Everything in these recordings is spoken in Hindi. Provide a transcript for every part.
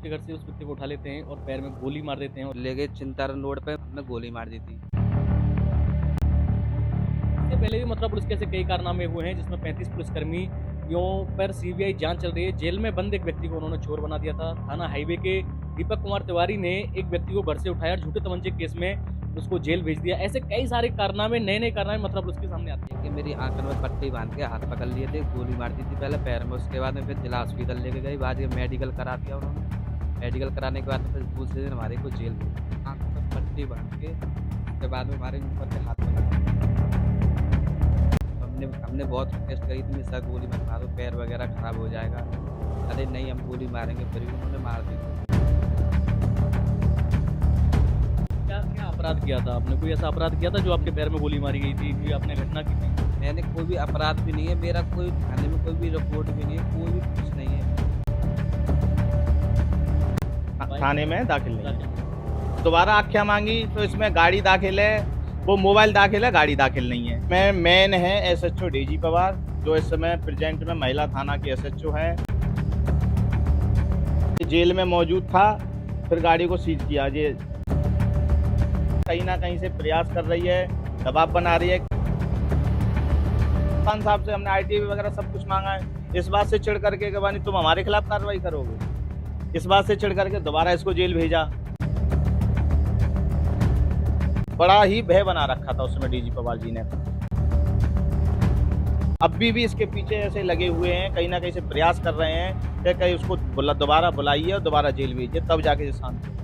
उसके घर से उस व्यक्ति को उठा लेते हैं और पैर में गोली मार देते हैं और ले गए चिंतारन रोड पे हमने गोली मार दी थी। इससे पहले भी मथुरा पुलिस के ऐसे कई कारनामे हुए हैं जिसमें 35 पुलिसकर्मियों पर सीबीआई जांच चल रही है। जेल में बंद एक व्यक्ति को उन्होंने चोर बना दिया था। थाना हाईवे के दीपक कुमार तिवारी ने एक व्यक्ति को घर से उठाया और झूठे तमंचे केस में उसको जेल भेज दिया। ऐसे कई सारे कारनामे, नए-नए कारनामे मथुरा पुलिस के सामने आते हैं। कि मेरी आंखन में पट्टी बांध के हाथ पकड़ लिए थे, गोली मार दी थी पहले पैर में, उसके बाद में फिर जिला हॉस्पिटल लेके गए, बाद में मेडिकल करा दिया उन्होंने। मेडिकल कराने के बाद में फिर दूसरे दिन हमारे को जेल भेज दिया। आंखों में पट्टी बांध के उसके बाद में हमारे ऊपर के हाथ पकड़ लिए। हमने हमने बहुत रिक्वेस्ट करी थी, सर गोली मत मारो, पैर वगैरह खराब हो जाएगा। अरे नहीं, हम गोली मारेंगे, फिर भी उन्होंने मार दी थी। क्या-क्या अपराध किया था आपने? कोई ऐसा अपराध किया था जो आपके पैर में गोली मारी गई थी? कोई आपने घटना की थी? मैंने कोई भी अपराध भी नहीं है, मेरा कोई थाने में कोई भी रिपोर्ट भी नहीं है, कोई भी कुछ नहीं है। थाने में दाखिल नहीं है। दाखिल। दोबारा आख्या मांगी तो इसमें गाड़ी दाखिल है, वो मोबाइल दाखिल है, गाड़ी दाखिल नहीं है। मैं मेन है एसएचओ डीजी पवार, जो इस समय प्रेजेंट में महिला थाना के एसएचओ हैं। जेल में मौजूद था, फिर गाड़ी को सीज किया। ये कहीं ना कहीं से प्रयास कर रही है, दबाव बना रही है। खान साहब से हमने आईटी वगैरह सब कुछ मांगा है, इस बात से चिढ़ करके कि बानी तुम हमारे खिलाफ कार्रवाई करोगे, इस बात से चिढ़ करके दोबारा इसको जेल भेजा। बड़ा ही भय बना रखा था उसमें डीजी पवार जी ने। अभी भी इसके पीछे ऐसे लगे हुए हैं, कहीं ना कहीं से प्रयास कर रहे हैं कि कहीं उसको दोबारा बुलाइए और दोबारा जेल भेजिए, तब जाके ये शांत हो।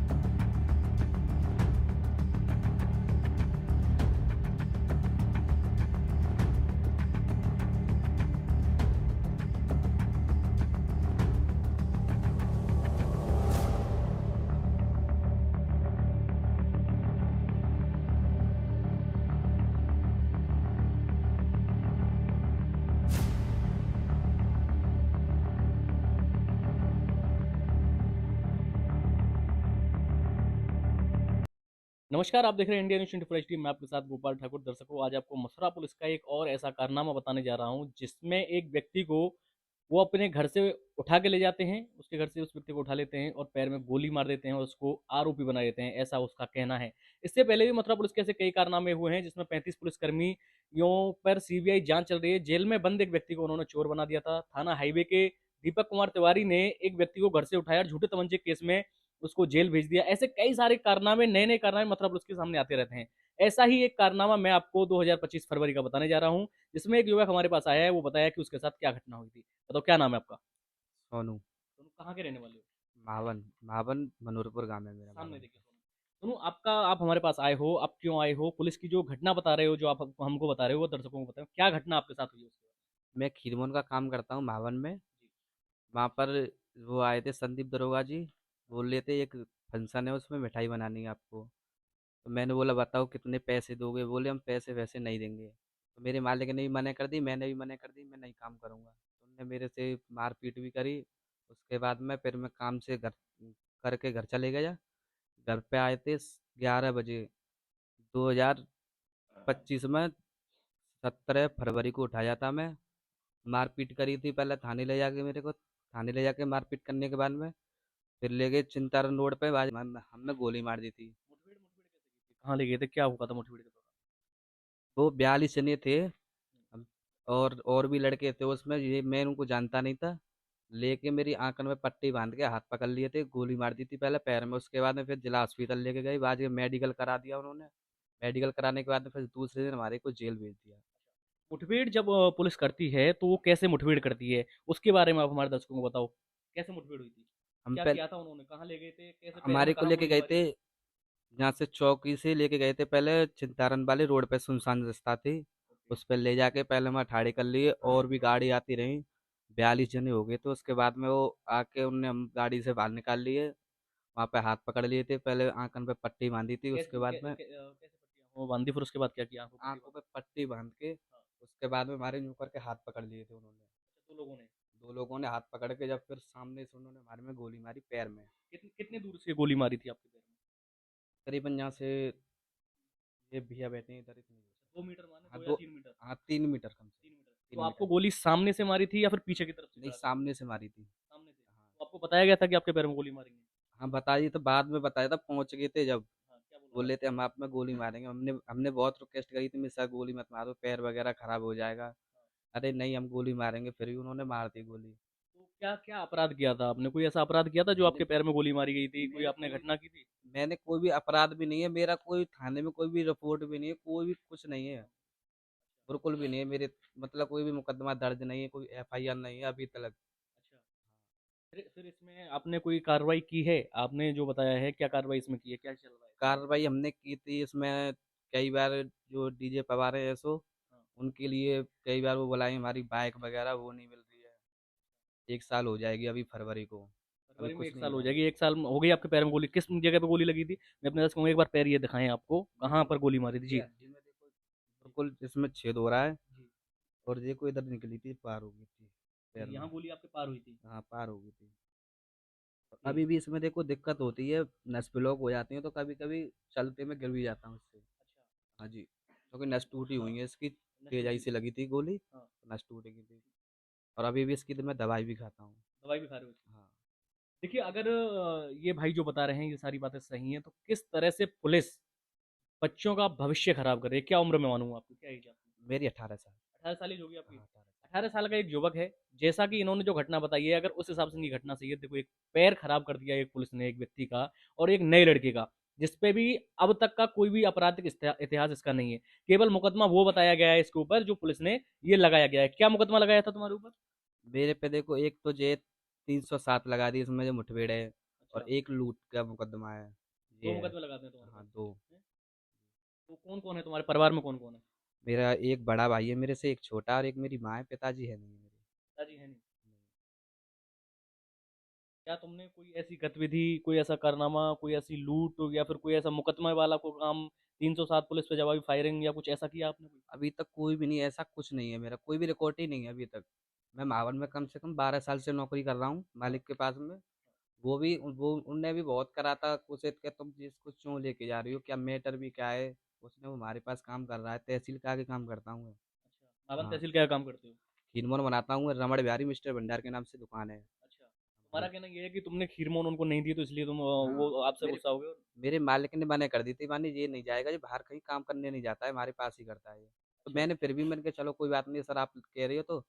नमस्कार, आप देख रहे हैं इंडिया न्यूज़ 24 एचडी। मैं आपके साथ गोपाल ठाकुर। दर्शकों, आज आपको मथुरा पुलिस का एक और ऐसा कारनामा बताने जा रहा हूं जिसमें एक व्यक्ति को वो अपने घर से उठा के ले जाते हैं, उसके घर से उस व्यक्ति को उठा लेते हैं और पैर में गोली मार देते हैं और उसको आरोपी बना देते हैं, ऐसा उसका कहना है। इससे पहले भी मथुरा पुलिस के ऐसे कई कारनामे हुए हैं जिसमें 35 पुलिसकर्मियों पर सीबीआई जांच चल रही है। जेल में बंद एक व्यक्ति को उन्होंने चोर बना दिया था। थाना हाईवे के दीपक कुमार तिवारी ने एक व्यक्ति को घर से उठाया और झूठे तमंचे केस में उसको जेल भेज दिया। ऐसे कई सारे कारनामे, नए-नए कारनामे मथुरा पुलिस के सामने आते रहते हैं। ऐसा ही एक कारनामा मैं आपको 2025 फरवरी का बताने जा रहा हूँ, जिसमें एक युवक हमारे पास आया है, वो बताया कि उसके साथ क्या घटना हुई थी। बताओ, क्या नाम है आपका? सोनू। सोनू, कहाँ के रहने वाले हो? मावन मावन मनोहरपुर गाँव है मेरा, सामने मावन। देखिए सोनू। सोनू, आप हमारे पास आए हो, आप क्यों आए हो? पुलिस की जो घटना बता रहे हो, जो आप हमको बता रहे हो, वो दर्शकों को बताओ। क्या घटना आपके साथ हुई है उसके बारे मैं खीरमोन का काम करता हूँ मावन में। में? वहाँ पर वो आए थे संदीप दरोगा जी, बोल रहे थे एक फंक्शन है उसमें मिठाई बनानी है आपको। तो मैंने बोला बताओ कितने पैसे दोगे, बोले हम पैसे वैसे नहीं देंगे। तो मेरे मालिक ने भी मना कर दी, मैंने भी मना कर दी, मैं नहीं काम करूँगा। तो उन्होंने मेरे से मारपीट भी करी। उसके बाद में फिर मैं काम से घर करके घर चले गया। घर पे आए थे 11 बजे, 2025 में 17 फरवरी को उठाया था मैं। मारपीट करी थी पहले थाने ले जाके, मेरे को थाने ले जाके मारपीट करने के बाद में फिर ले गए चिंतारन रोड पे, बाद में हमने गोली मार दी थी। मुठभेड़ मुठभेड़ कैसे की थी? कहाँ ले गए थे? क्या हुआ था मुठभेड़ के दौरान? वो 42 जने थे। हम- और भी लड़के थे उसमें, ये मैं उनको जानता नहीं था। लेके मेरी आंखन में पट्टी बांध के हाथ पकड़ लिए थे, गोली मार दी थी पहले पैर में, उसके बाद में फिर जिला हॉस्पिटल लेके गए, बाद में मेडिकल करा दिया उन्होंने। मेडिकल कराने के बाद में फिर दूसरे दिन हमारे को जेल भेज दिया। मुठभेड़ जब पुलिस करती है, तो वो कैसे मुठभेड़ करती है? उसके बारे में आप हमारे दर्शकों को बताओ। कैसे मुठभेड़ हुई थी? हम क्या पहले किया था उन्होंने? कहाँ ले गए थे? कैसे पैर में हमारे को कहाँ लेके गोली गए मारी? थे, यहाँ से चौकी से लेके गए थे पहले चिंतारन वाले रोड पे, सुनसान रास्ता थी। ओके। उस पर ले जाके पहले वहाँ ठाड़े कर लिए, और भी गाड़ी आती रही। 42 जने हो गए, तो उसके बाद में वो आके उनने हम गाड़ी से बाहर निकाल लिए। वहाँ पे हाथ पकड़ लिए थे, पहले आंखन पे पट्टी बांधी थी, उसके बाद में कैसे पट्टियाँ वो बांधी, फिर उसके बाद क्या किया? आंखों पट्टी आंखों बांध? पे पट्टी बांध के हाँ। उसके बाद में हमारे ऊपर के हाथ पकड़ लिए थे उन्होंने। अच्छा, 2 लोगों ने। दो लोगों ने हाथ पकड़ के, जब फिर सामने से उन्होंने हमारे में गोली मारी पैर में। कितने कितने दूर से गोली मारी थी आपके पैर में? करीबन यहाँ से, ये भैया बैठे हैं इधर, इतनी दूर से। 2 मीटर माने, हाँ 2 या दो, 3 मीटर? हाँ 3 मीटर कम से, 3 मीटर। तो तीन आपको मीटर गोली सामने से मारी थी या फिर पीछे की तरफ से नहीं, चला के? सामने से मारी थी। सामने से। हाँ। आपको बताया गया था कि आपके पैर में गोली मारेंगे? हाँ, बताइए तो बाद में बताया था, पहुँच गए थे जब, हाँ, क्या बोला बाद बोले थे हम आप में गोली मारेंगे। हमने बहुत रिक्वेस्ट करी थी, मेरे साथ गोली मत मारो, पैर वगैरह खराब हो जाएगा। अरे नहीं, हम गोली मारेंगे, फिर भी उन्होंने मार दी गोली। तो क्या-क्या अपराध किया था आपने? कोई ऐसा अपराध किया था जो मैंने आपके पैर में गोली मारी गई थी? कोई मैंने आपने कोई घटना की थी? मैंने कोई भी अपराध भी नहीं है, मेरा कोई थाने में कोई भी रिपोर्ट भी नहीं है, कोई भी कुछ नहीं है, बिल्कुल भी नहीं है मेरे, मतलब कोई भी मुकदमा दर्ज नहीं है, कोई एफआईआर नहीं है अभी तक। अच्छा, फिर इसमें आपने कोई कार्रवाई की है? आपने जो बताया है, क्या कार्रवाई इसमें की है? क्या चल रहा है? कार्रवाई हमने की थी इसमें, कई बार जो डीजे पवार है ऐसो, हाँ, उनके लिए कई बार वो बुलाए, हमारी बाइक वगैरह वो नहीं मिल रही है। 1 साल हो जाएगी अभी फरवरी को, अभी फरवरी में कुछ 1 नहीं साल हो हुआ। जाएगी, 1 साल हो गई आपके पैर में गोली, किस जगह पे गोली लगी थी? मैं अपने दर्शकों को एक बार पैर ये दिखाएँ आपको, कहाँ पर गोली मारी थी? ये जी। हड्डी में देखो, बिल्कुल इसमें छेद हो रहा है, जी। और देखो इधर निकली थी, पार हो गई थी पैर यहाँ में। गोली आपके पार हुई थी। हाँ, पार हो गई थी। ओके। अभी भी इसमें देखो दिक्कत होती है, नस ब्लॉक हो जाती है, तो कभी कभी चलते में गिर भी जाता हूँ इससे। अच्छा, हाँ जी, क्योंकि नस टूटी हुई है इसकी, नस तेजाई टूटी। से लगी थी गोली, हाँ, तो नस टूट गई थी। और अभी भी इसकी तो मैं दवाई भी खाता हूँ। दवाई भी खा रहे हो इसकी। हाँ। देखिए अगर ये भाई जो बता रहे हैं ये सारी बातें सही हैं, तो किस तरह से पुलिस बच्चों का भविष्य खराब कर रही है? क्या उम्र में मालूम आपको? क्या एज है आपकी? मेरी 18 साल। 18 साल एज होगी आपकी? हाँ, 18 साल। 18 साल का एक युवक है, जैसा कि इन्होंने जो घटना बताई है, अगर उस हिसाब से इनकी घटना सही है, देखो एक पैर खराब कर दिया एक पुलिस ने एक व्यक्ति का और एक नए लड़के का, जिस पे भी अब तक का कोई भी आपराधिक इतिहास इसका नहीं है। केवल मुकदमा वो बताया गया है इसके ऊपर जो पुलिस ने ये लगाया गया है। क्या मुकदमा लगाया था तुम्हारे ऊपर? मेरे पे देखो, एक तो जे 307 लगा दी, इसमें जो मुठभेड़ है, और अच्छा, एक लूट का मुकदमा है, 2 ये है। मुकदमे लगाते हैं तुम्हारे हाँ, पास। 2। हैं? तो कौन-कौन है तुम्हारे परिवार में कौन-कौन है? मेरा एक बड़ा भाई है मेरे से, एक छोटा, और एक मेरी माँ है, पिताजी है नहीं मेरे। पिताजी हैं नहीं। क्या तुमने कोई ऐसी गतिविधि, कोई ऐसा कारनामा, कोई ऐसी लूट या फिर कोई ऐसा मुकदमे वाला कोई काम 307 पुलिस पे जवाबी फायरिंग या कुछ ऐसा किया आपने कोई? अभी तक कोई भी नहीं, ऐसा कुछ नहीं है, मेरा कोई भी रिकॉर्ड ही नहीं है अभी तक। मैं महावन में कम से कम 12 साल से नौकरी कर रहा हूँ हाँ, मालिक के पास में। वो उनने भी बहुत करा था कोशिश कि तुम जिसको क्यों लेके जा रही हो, क्या मैटर भी क्या है। उसने, वो हमारे पास काम कर रहा है, तहसील का आगे काम करता हूँ मैं। अच्छा। नालन हाँ, तहसील क्या काम करते हो? खीरमोन बनाता हूँ, रमण बिहारी मिस्टर भंडार के नाम से दुकान है अच्छा। तुम्हारा हमारी। कहना ये है कि तुमने खीर-मोहन उनको नहीं दी तो इसलिए तुम हाँ, वो आपसे मेरे गुस्सा हो गए और मेरे मालिक ने मना कर दी थी, मानी ये नहीं जाएगा, ये बाहर कहीं काम करने नहीं जाता है, हमारे पास ही करता है ये। तो अच्छा, मैंने फिर भी, मैंने कहा चलो कोई बात नहीं सर, आप कह रही हो तो।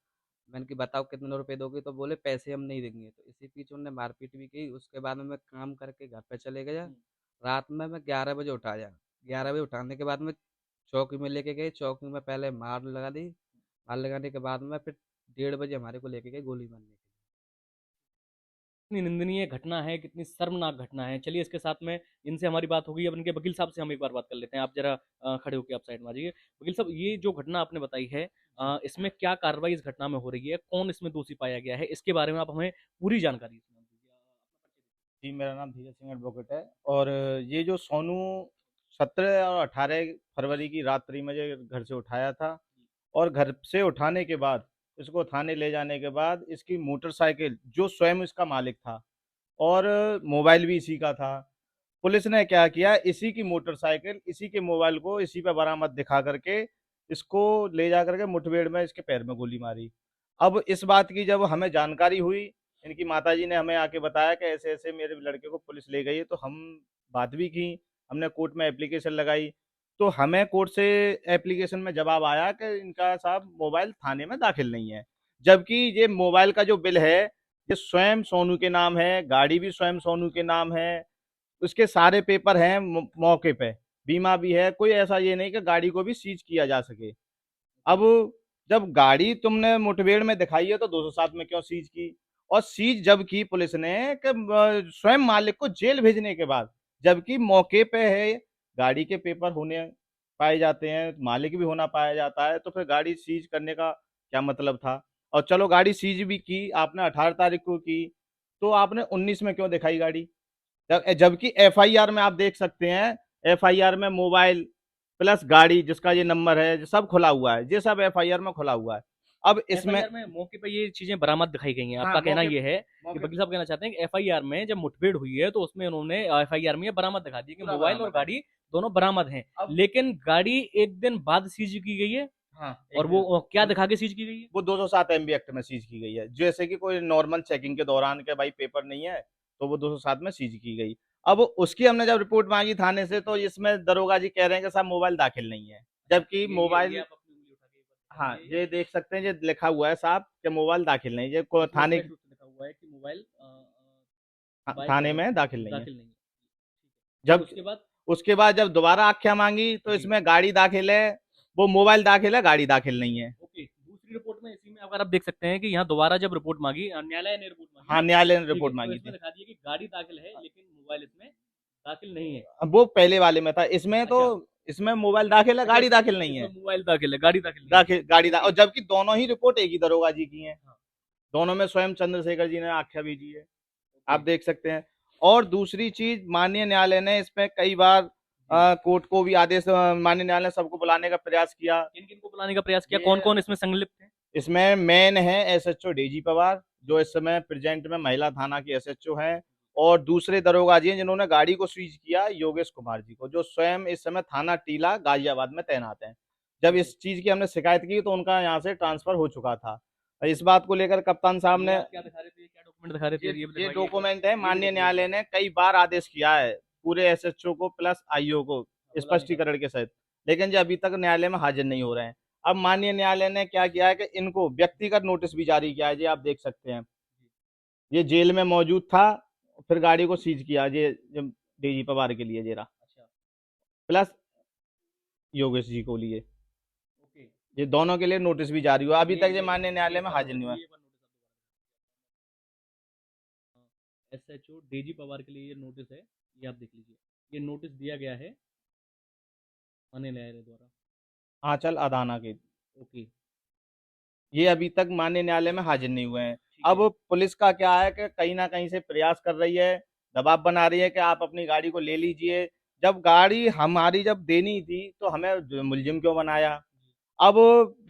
मैंने कि बताओ कितने रुपए दोगे, तो बोले पैसे हम नहीं देंगे, तो इसी पीछे उन्होंने मारपीट भी की। उसके बाद में मैं काम करके घर पे चले गया। हुँ, रात में मैं 11 बजे उठाया, 11 बजे उठाने के बाद में चौकी में लेके गए, चौकी में पहले मार लगा दी। मार लगाने के बाद में फिर 1:30 बजे हमारे को लेके गए गोली मारने के लिए। कितनी निंदनीय घटना है, कितनी शर्मनाक घटना है। चलिए इसके साथ में इनसे हमारी बात हो गई, अब इनके वकील साहब से हम एक बार बात कर लेते हैं। आप ज़रा खड़े होके आप साइड में आ जाइए। वकील साहब ये जो घटना आपने बताई है जी। इसमें क्या कार्रवाई इस घटना में हो रही है? कौन इसमें दोषी पाया गया है? इसके बारे में आप हमें पूरी जानकारी इसमें दीजिए। जी, मेरा नाम धीरज सिंह एडवोकेट है। और ये जो सोनू 17 और 18 फरवरी की रात्रि मुझे घर से उठाया था, और घर से उठाने के बाद इसको थाने ले जाने के बाद इसकी मोटरसाइकिल, जो स्वयं इसका मालिक था, और मोबाइल भी इसी का था। पुलिस ने क्या किया, इसी की मोटरसाइकिल, इसी के मोबाइल को इसी पे बरामद दिखा करके इसको ले जा करके मुठभेड़ में इसके पैर में गोली मारी। अब इस बात की जब हमें जानकारी हुई, इनकी माताजी ने हमें आके बताया कि ऐसे-ऐसे मेरे लड़के को पुलिस ले गई है, तो हम बात भी की, हमने कोर्ट में एप्लीकेशन लगाई। तो हमें कोर्ट से एप्लीकेशन में जवाब आया कि इनका साहब मोबाइल थाने में दाखिल नहीं है। जबकि ये मोबाइल का जो बिल है, ये स्वयं सोनू के नाम है, गाड़ी भी स्वयं सोनू के नाम है, उसके सारे पेपर हैं मौके पे, बीमा भी है, कोई ऐसा ये नहीं कि गाड़ी को भी सीज किया जा सके। अब ओके। जब गाड़ी तुमने मुठभेड़ में दिखाई है तो 207 में क्यों सीज की? और सीज जब की पुलिस ने कि स्वयं मालिक को जेल भेजने के बाद, जबकि मौके पे है, गाड़ी के पेपर होने पाए जाते हैं, मालिक भी होना पाया जाता है, तो फिर गाड़ी सीज करने का क्या मतलब था? और चलो गाड़ी सीज भी की आपने 18 तारीख को की, तो आपने 19 में क्यों दिखाई गाड़ी? जबकि एफआईआर में आप देख सकते हैं, एफआईआर में मोबाइल प्लस गाड़ी जिसका ये नंबर है, सब खुला हुआ है, ये सब एफआईआर में खुला हुआ है। अब इसमें एफआईआर में मौके पे ये चीज़ें बरामद दिखाई गई हैं। हाँ, आपका कहना ये है कि मौके वकील साहब कहना चाहते हैं कि एफआईआर में जब मुठभेड़ हुई है तो उसमें उन्होंने एफआईआर में ये बरामद दिखा दी कि पूरा मोबाइल और बरामद है। गाड़ी दोनों बरामद हैं। अब लेकिन गाड़ी 1 दिन बाद सीज़ की गई है। हाँ, और एक वो क्या वो दिखा के सीज की गई है? वो 207 एमबी एक्ट में सीज की गई है। जैसे कि कोई नॉर्मल चेकिंग के दौरान के भाई पेपर नहीं है, तो वो 207 में सीज की गई। अब उसकी हमने जब रिपोर्ट माँगी थाने से, तो इसमें दरोगा जी कह रहे हैं कि साहब मोबाइल दाखिल नहीं है। अच्छा, जबकि ये मोबाइल आप अपनी उँगली उठा के एक बार हाँ, दिखाइए। ये देख सकते हैं, ये लिखा हुआ है साहब कि मोबाइल दाखिल नहीं है। ये को इसमें थाने स्पष्ट रूप से लिखा हुआ है कि मोबाइल बाय थाने में दाखिल नहीं है। दाखिल नहीं है। फिर जब उसके बाद उसके बाद जब दोबारा आख्या माँगी, तो जी, इसमें गाड़ी दाखिल है, वो मोबाइल दाखिल है, गाड़ी दाखिल नहीं है। ओके। दूसरी रिपोर्ट में इसी में अगर आप देख सकते हैं कि यहाँ दोबारा जब रिपोर्ट माँगी न्यायालय ने रिपोर्ट माँगी, हाँ, न्यायालय ने ठीक है, रिपोर्ट तो माँगी इसमें थी। दिखा दिया कि गाड़ी दाखिल है लेकिन मोबाइल इसमें दाखिल नहीं है। अब वो पहले वाले में था, इसमें तो अच्छा, इसमें मोबाइल दाखिल है, अच्छा गाड़ी दाखिल नहीं इसमें है। मोबाइल दाखिल है, गाड़ी दाखिल नहीं है। गाड़ी ओके, और जबकि दोनों ही रिपोर्ट एक ही दरोगा जी की हैं। हाँ, दोनों में स्वयं चंद्रशेखर जी ने आख्या भेजी है। ओके, आप देख सकते हैं। और दूसरी चीज, माननीय न्यायालय ने इसमें कई बार जी। कोर्ट को भी आदेश, माननीय न्यायालय ने सबको बुलाने का प्रयास किया। किन-किन को बुलाने का प्रयास किया? ये कौन-कौन इसमें संलिप्त है? इसमें मेन है एसएचओ डेजी पवार, जो इस समय प्रेजेंट में महिला थाना की एसएचओ हैं। और दूसरे दरोगा जी हैं जिन्होंने गाड़ी को सीज किया, योगेश कुमार जी को, जो स्वयं इस समय थाना टीला गाजियाबाद में तैनात हैं। जब ओके, इस चीज की हमने शिकायत की, तो उनका यहाँ से ट्रांसफर हो चुका था। इस बात को लेकर कप्तान साहब ये ने, आप क्या दिखा रहे थे? क्या डॉक्यूमेंट दिखा रहे थे? ये भी ये दिखाइए एक बार। डॉक्यूमेंट है, ये भी माननीय दिखाइए एक न्यायालय बार। ने कई बार आदेश किया है पूरे एसएचओ को प्लस आईओ को हाँ, बुलाने का। स्पष्टीकरण के सहित, लेकिन जो अभी तक न्यायालय में हाजिर नहीं हो रहे हैं। अब माननीय न्यायालय ने क्या किया है कि इनको व्यक्तिगत नोटिस भी जारी किया है, ये आप देख सकते हैं। ये जेल में मौजूद था, फिर गाड़ी को सीज किया, ये जब डीजी पवार के लिए जेरा अच्छा, प्लस योगेश जी को लिए, ओके। ये दोनों के लिए नोटिस भी जारी हुआ, अभी तक ये ये माननीय ये न्यायालय एक में बार हाजिर नोटिस नहीं हुआ। ये एक बार नोटिस आप दोबारा एसएचओ डेजी पवार के लिए ये नोटिस है, ये आप देख लीजिए। ये नोटिस दिया गया है माननीय न्यायालय द्वारा। आंचल अदाना के, ओके, ये अभी तक माननीय न्यायालय में हाजिर नहीं हुए हैं। ठीक अब है। पुलिस का क्या है कि कहीं ना कहीं से प्रयास कर रही है, दबाव बना रही है कि आप अपनी गाड़ी को ले लीजिए। जब गाड़ी हमारी जब देनी थी, तो हमें मुलजिम क्यों बनाया? अब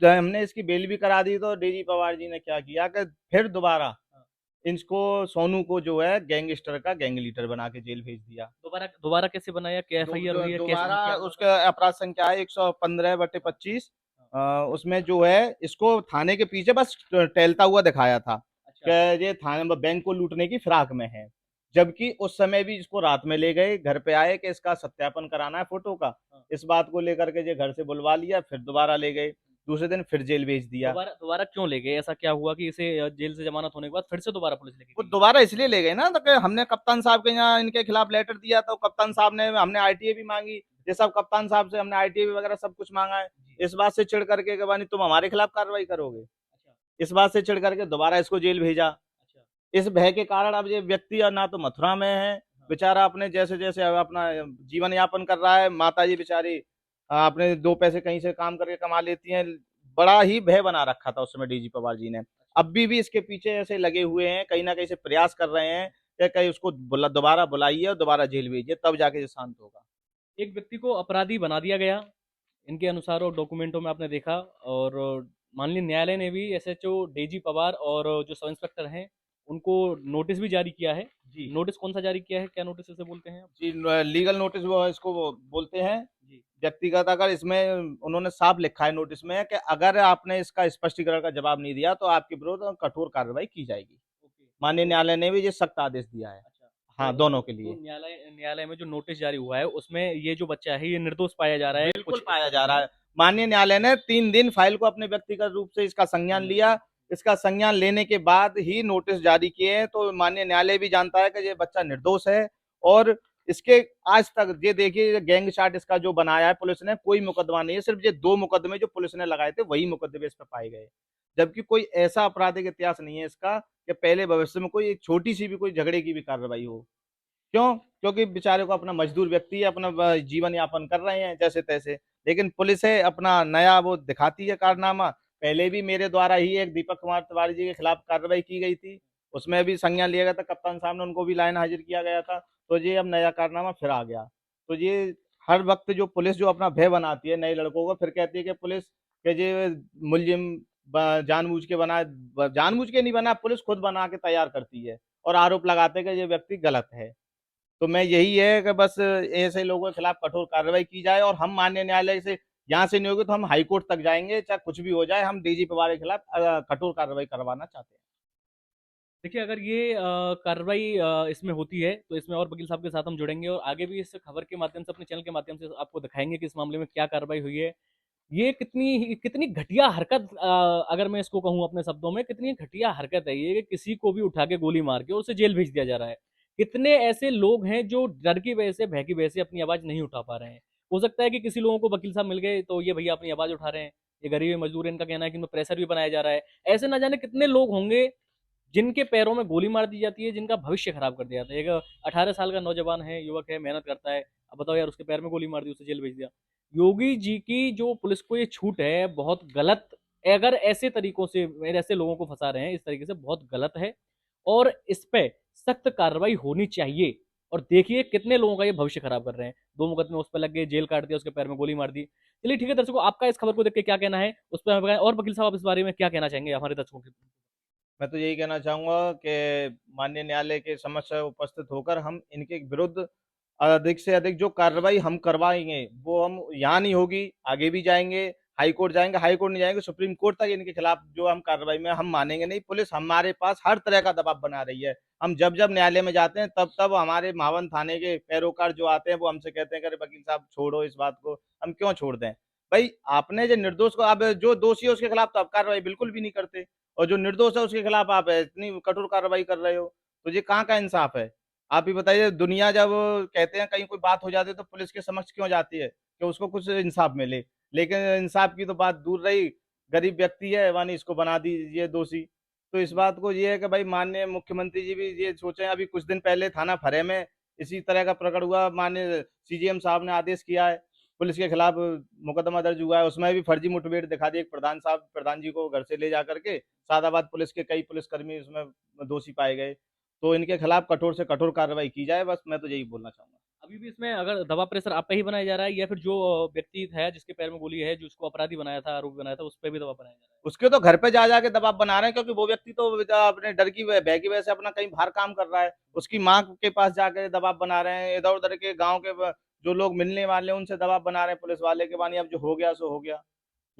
जब हमने इसकी बेल भी करा दी, तो डीजी पवार जी ने क्या किया कि फिर दोबारा हाँ, इनको, सोनू को जो है गैंगस्टर का गैंग लीडर बना के जेल भेज दिया। दोबारा दोबारा कैसे बनाया? क्या एफआईआर हुई है? कैसे दोबारा क्या हुआ था? उसका अपराध संख्या है 115/25। हाँ, उसमें जो है इसको थाने के पीछे बस टहलता हुआ दिखाया था अच्छा, कि ये थाने में बैंक को लूटने की फिराक में है। जबकि उस समय भी इसको रात में ले गए, घर पे आए कि इसका सत्यापन कराना है फोटो का। हाँ। इस बात को लेकर के ये घर से बुलवा लिया, फिर दोबारा ले गए, दूसरे दिन फिर जेल भेज दिया। दोबारा दोबारा क्यों ले गए? ऐसा क्या हुआ कि इसे जेल से जमानत होने के बाद फिर से दोबारा पुलिस लेके वो गई है? दोबारा इसलिए ले गए ना, तो कि हमने कप्तान साहब के यहाँ इनके खिलाफ लेटर दिया, तो कप्तान साहब ने, हमने आईटीए भी मांगी, ये सब कप्तान साहब से हमने आईटीए वगैरह सब कुछ मांगा है। जी, इस बात से चिढ़ करके कि बानी तुम हमारे खिलाफ कार्रवाई करोगे, अच्छा, इस बात से चिढ़ करके दोबारा इसको जेल भेजा। अच्छा, इस भय के कारण अब ये व्यक्ति ना तो मथुरा में है, हाँ, बेचारा अपने जैसे जैसे अब अपना जीवन यापन कर रहा है। माता जी बेचारी अपने दो पैसे कहीं से काम करके कमा लेती हैं। बड़ा ही भय बना रखा था उस समय डीजी पवार जी ने। अच्छा। अब भी इसके पीछे ऐसे लगे हुए हैं, कहीं ना कहीं से प्रयास कर रहे हैं कि कहीं उसको दोबारा बुलाइए और दोबारा जेल भेजिए, तब जाके ये शांत होगा। एक व्यक्ति को अपराधी बना दिया गया, इनके अनुसार और डॉक्यूमेंटों में आपने देखा और माननीय न्यायालय ने भी एसएचओ डेजी पवार और जो सब इंस्पेक्टर हैं, उनको नोटिस भी जारी किया है। जी नोटिस कौन-सा जारी किया है? क्या नोटिस इसे बोलते हैं आप? जी, लीगल नोटिस वो इसको वो बोलते हैं। जी, व्यक्तिगत, अगर इसमें उन्होंने साफ लिखा है नोटिस में कि अगर आपने इसका स्पष्टीकरण का जवाब नहीं दिया, तो आपके विरुद्ध कठोर कार्रवाई की जाएगी। ओके। माननीय तो न्यायालय ने भी ये सख्त आदेश दिया है। अच्छा, हाँ, तो दोनों के तो लिए। न्यायालय न्यायालय में जो नोटिस जारी हुआ है, उसमें ये जो बच्चा है, ये निर्दोष पाया जा रहा है बिल्कुल कुछ पाया जा स्थिति रहा में। है। माननीय न्यायालय ने 3 दिन फाइल को अपने व्यक्तिगत रूप से इसका संज्ञान संज्ञान लिया। लिया। इसका संज्ञान लेने के बाद ही नोटिस जारी किए हैं, तो माननीय न्यायालय भी जानता है कि ये बच्चा निर्दोष है। और इसके आज तक ये देखिए, गैंग चार्ट इसका जो बनाया है पुलिस ने, कोई मुकदमा नहीं है, सिर्फ ये 2 मुकदमे जो पुलिस ने लगाए थे, वही मुकदमे इस पे पाए गए। जबकि कोई ऐसा आपराधिक इतिहास नहीं है इसका कि पहले भविष्य में कोई एक छोटी-सी भी कोई झगड़े की भी कार्रवाई हो। क्यों? क्योंकि बेचारे को अपना मजदूर व्यक्ति है, अपना जीवन यापन कर रहे हैं जैसे-तैसे। लेकिन पुलिस है अपना नया वो दिखाती है कारनामा। पहले भी मेरे द्वारा ही एक दीपक कुमार तिवारी जी के खिलाफ कार्रवाई की गई थी। उसमें भी संज्ञान लिया गया था, कप्तान साहब ने उनको भी लाइन हाजिर किया गया था। तो ये अब नया कारनामा फिर आ गया। तो ये हर वक़्त जो पुलिस जो अपना भय बनाती है नए लड़कों को, फिर कहती है कि पुलिस के ये मुलजिम जानबूझ के बना, जानबूझ के नहीं बना, पुलिस खुद बना के तैयार करती है और आरोप लगाते हैं कि ये व्यक्ति गलत है। तो मैं यही है कि बस ऐसे लोगों के खिलाफ कठोर कार्रवाई की जाए, और हम माननीय न्यायालय से यहाँ से नहीं होगी तो हम हाई कोर्ट तक जाएंगे, चाहे कुछ भी हो जाए, हम डीजी पवार के खिलाफ कठोर कार्रवाई करवाना चाहते हैं। देखिए, अगर ये कार्रवाई इसमें होती है, तो इसमें और वकील साहब के साथ हम जुड़ेंगे और आगे भी इस खबर के माध्यम से, अपने चैनल के माध्यम से आपको दिखाएँगे कि इस मामले में क्या कार्रवाई हुई है। ये कितनी कितनी घटिया हरकत, अगर मैं इसको कहूँ अपने शब्दों में, कितनी घटिया हरकत है ये कि किसी को भी उठा के गोली मार के उसे जेल भेज दिया जा रहा है। कितने ऐसे लोग हैं जो डर की वजह से, भय की वजह से अपनी आवाज़ नहीं उठा पा रहे हैं। हो सकता है कि किसी लोगों को वकील साहब मिल गए, तो ये भैया अपनी आवाज़ उठा रहे हैं। ये गरीब मज़दूर हैं, इनका कहना है कि इनमें प्रेशर भी बनाया जा रहा है। ऐसे ना जाने कितने लोग होंगे जिनके पैरों में गोली मार दी जाती है, जिनका भविष्य खराब कर दिया जाता है। एक 18 साल का नौजवान है, युवक है, मेहनत करता है। अब बताओ यार, उसके पैर में गोली मार दी, उसे जेल भेज दिया। योगी जी की जो पुलिस को ये छूट है, बहुत गलत। अगर ऐसे तरीकों से ऐसे लोगों को फंसा रहे हैं इस तरीके से, बहुत गलत है और इस पे सख्त कार्रवाई होनी चाहिए। और देखिए कितने लोगों का ये भविष्य खराब कर रहे हैं। 2 मुकदमे उस पे लग गए, जेल काट दिया, उसके पैर में गोली मार दी। चलिए ठीक है दर्शकों, आपका इस खबर को देख के क्या कहना है उस पे हमें बताएं, और वकील साहब आप इस बारे में क्या कहना चाहेंगे हमारे दर्शकों के? मैं तो यही कहना चाहूँगा कि माननीय न्यायालय के समक्ष उपस्थित होकर हम इनके विरुद्ध अधिक से अधिक जो कार्रवाई हम करवाएँगे, वो हम यहाँ नहीं होगी, आगे भी जाएँगे, हाई कोर्ट जाएँगे, हाई कोर्ट नहीं जाएँगे, सुप्रीम कोर्ट तक इनके खिलाफ जो हम कार्रवाई में हम मानेंगे नहीं। पुलिस हमारे पास हर तरह का दबाव बना रही है। हम जब-जब न्यायालय में जाते हैं, तब-तब हमारे महावन थाने के पैरोकार जो आते हैं, वो हमसे कहते हैं कि अरे वकील साहब छोड़ो इस बात को, हम क्यों छोड़ दें? भई आपने जो निर्दोष को, अब जो दोषी है उसके खिलाफ तो आप कार्रवाई बिल्कुल भी नहीं करते। और जो निर्दोष है उसके खिलाफ आप इतनी कठोर कार्रवाई कर रहे हो, तो ये कहाँ का इंसाफ है? आप ही बताइए, दुनिया जब कहते हैं कहीं कोई बात हो जाती है तो पुलिस के समक्ष क्यों जाती है? कि उसको कुछ इंसाफ मिले। लेकिन इंसाफ की तो बात दूर रही, गरीब व्यक्ति है माने इसको बना दीजिए दोषी। तो इस बात को ये है कि भाई माननीय मुख्यमंत्री जी भी ये सोचें। अभी कुछ दिन पहले थाना फरह में इसी तरह का प्रकरण हुआ, माननीय सीजेएम साहब ने आदेश किया है, पुलिस के खिलाफ मुकदमा दर्ज हुआ है, उसमें भी फर्जी मुठभेड़ दिखा दी। एक प्रधान जी को घर से ले जा करके सादाबाद पुलिस के कई पुलिसकर्मी उसमें दोषी पाए गए। तो इनके खिलाफ कठोर से कठोर कार्रवाई की जाए, बस मैं तो यही बोलना चाहूँगा। अभी भी इसमें अगर दबाव प्रेशर आप पे ही बनाया जा रहा है, या फिर जो व्यक्ति है जिसके पैर में गोली है, जो उसको अपराधी बनाया था, आरोपी बनाया था, उस पे भी दबाव बनाया जा रहा है? उसके तो घर पे जा के दबाव बना रहे हैं, क्योंकि वो व्यक्ति तो अपने डर की भय की वजह से अपना कहीं बाहर काम कर रहा है। उसकी माँ के पास जाके दबाव बना रहे हैं, इधर-उधर के गाँव के जो लोग मिलने वाले हैं उनसे दबाव बना रहे हैं पुलिस वाले कि मानिए अब जो हो गया सो हो गया।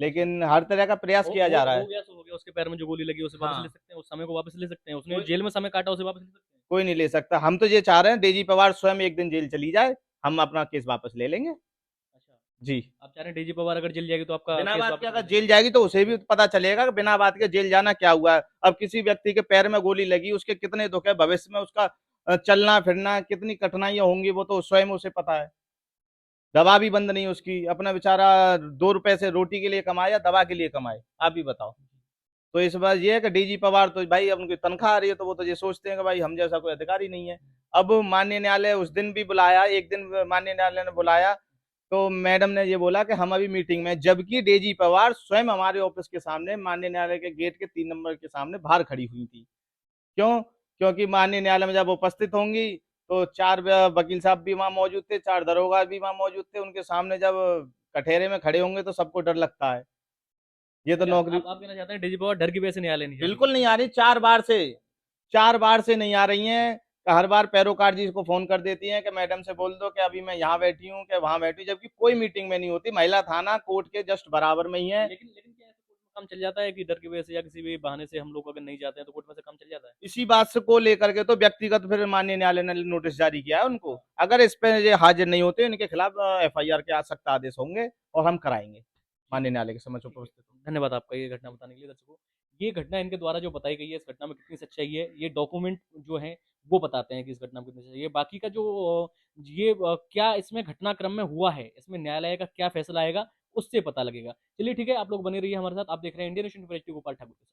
लेकिन हर तरह का प्रयास किया जा रहा हो है। गया सो हो गया, उसके पैर में जो गोली लगी उसे वापस ले हाँ। सकते हैं, उस समय को वापस ले सकते हैं, उसने कोई जेल में समय काटा उसे वापस ले सकते हैं। कोई नहीं ले सकता। हम तो ये चाह रहे हैं डीजी पवार स्वयं एक दिन जेल चली जाए, हम अपना केस वापस ले लेंगे। अच्छा, जी। आप चाह रहे हैं डीजी पवार अगर जेल जाएगी तो आपका बिना केस बात के वापस ले अगर लें? जेल जाएगी तो उसे भी पता चलेगा कि बिना बात के जेल जाना क्या हुआ है। अब किसी व्यक्ति के पैर में गोली लगी, उसके कितने दुःख है, भविष्य में उसका चलना-फिरना कितनी कठिनाइयाँ होंगी, वो तो स्वयं उसे पता है। दवा भी बंद नहीं उसकी, अपना बेचारा 2 रुपए से रोटी के लिए कमाए या दवा के लिए कमाए, आप ही बताओ। तो इस बार ये है कि डीजी पवार तो भाई अब उनकी तनख्वाह आ रही है, तो वो तो ये सोचते हैं कि भाई हम जैसा कोई अधिकारी नहीं है। अब माननीय न्यायालय उस दिन भी बुलाया, एक दिन माननीय न्यायालय ने बुलाया, तो मैडम ने ये बोला कि हम अभी मीटिंग में हैं, जबकि डीजी पवार स्वयं हमारे ऑफिस के सामने माननीय न्यायालय के गेट के 3 नंबर के सामने बाहर खड़ी हुई थी। क्यों? क्योंकि माननीय न्यायालय में जब उपस्थित होंगी, तो 4 वकील साहब भी वहाँ मौजूद थे, 4 दरोगा भी वहाँ मौजूद थे, उनके सामने जब कठघरे में खड़े होंगे तो सबको डर लगता है। ये तो यानी नौकरी आप कहना चाहते हैं डीजी पवार डर की वजह से न्यायालय नहीं जा रही? बिल्कुल नहीं आ रही, 4 बार से नहीं आ रही हैं। हर बार पैरोकार जी को फ़ोन कर देती हैं कि मैडम से बोल दो कि अभी मैं यहाँ बैठी हूँ, कि वहाँ बैठी हूँ, जबकि कोई मीटिंग में नहीं होती। महिला थाना कोर्ट के जस्ट बराबर में ही है। लेकिन क्या ऐसे कोर्ट में काम चल जाता है कि डर की वजह से या किसी भी बहाने से हम लोग अगर नहीं जाते हैं तो कोर्ट में से काम चल जाता है? इसी बात से को लेकर के तो व्यक्तिगत फिर माननीय न्यायालय ने नोटिस जारी किया है उनको। अगर इस पे ये हाजिर नहीं होते, इनके खिलाफ एफआईआर के सख्त आदेश होंगे और हम कराएँगे, ठीक है, माननीय न्यायालय के समक्ष ठीक है। उपस्थित होंगे। धन्यवाद आपका ये घटना बताने के लिए दर्शकों। ये घटना इनके द्वारा जो बताई गई है, इस घटना में कितनी सच्चाई है, ये डॉक्यूमेंट जो हैं, वो बताते हैं कि इस घटना में कितनी सच्चाई है। बाकी का जो क्या इसमें घटनाक्रम में हुआ है, इसमें न्यायालय का क्या फैसला आएगा, उससे पता लगेगा। चलिए ठीक है, आप लोग बने रहिए हमारे साथ। आप देख रहे हैं Indian nation for HD, Gopal Thakur के साथ।